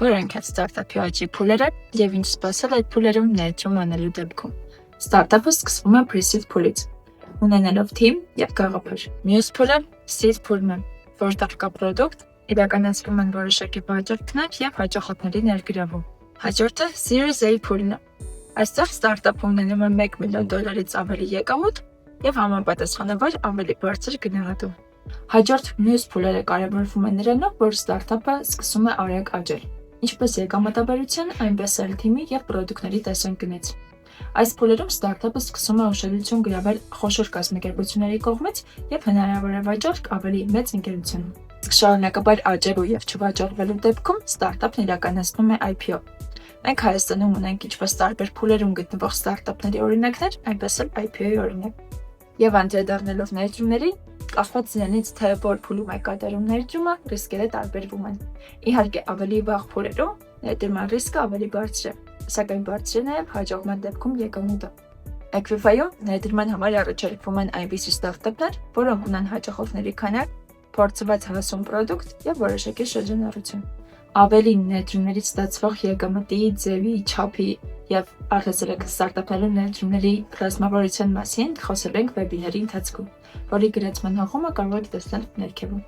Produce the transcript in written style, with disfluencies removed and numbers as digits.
Որոնք են ստարտափի աճի փուլերը եւ ինչ սպասել այդ փուլերում ներդրում անելու դեպքում։ Ստարտափը սկսվում է pre-seed փուլից, ունենալով թիմ եւ գաղափար։ Մյուս փուլը seed փուլն է, որտեղ կա պրոդուկտ, իրականացվում են որոշակի վաճառքներ եւ հաճախորդների ներգրավում։ Հաջորդը Series A փուլն է։ Այստեղ ստարտափը ունենում է $1 միլիոն ավելի եկամուտ եւ համապատասխանաբար ավելի բարձր գնահատում։ Հաջորդ մյուս փուլերը կարևորվում են նրանով, որ ստարտափը սկսում է արագ աճել, ինչպես եկամտաբերության, այնպես էլ թիմի եւ պրոդուկտների տեսանկյունից։ Այս փուլերում ստարտափը սկսում է ուշադրություն գրավել խոշոր կազմակերպությունների կողմից եւ հնարավոր է վաճառք ավելի մեծ ընկերությունում։ Իսկ շարունակաբար աճելու եւ չվաճառվելու դեպքում ստարտափն իրականացնում է IPO։ Մենք Հայաստանում ունենք ինչպես տարբեր փուլերում գտնվող ստարտափների օրինակներ, այնպես էլ IPO-ի օրինակ։ Եվ անդրադառնալով ներդրումների, կախված նրանից, թե որ փուլում է կատարում ներդրումը, ռիսկերը տարբերվում են։ Իհարկե, ավելի վաղ փուլերում ներդրման ռիսկը ավելի բարձր է, սակայն բարձր է նաև հաջողման դեպքում եկամուտը։ Equify-ում ներդրման համար առաջարկվում են այնպիսի ստարտափներ, որոնք ունեն հաճախորդների քանակ, փորձված հասուն պրոդուկտ եւ որոշակի շրջանառություն։ Ավելի ներդրումներից ստացվող եկամտի, ձևի, չափի եւ առհասարակ ստարտափներում ներդրումների ռազմավարության մասին խոսել ենք վեբինարի ընթացքում, որի գրածման հղումը կարող եք տեսնել ներքևում։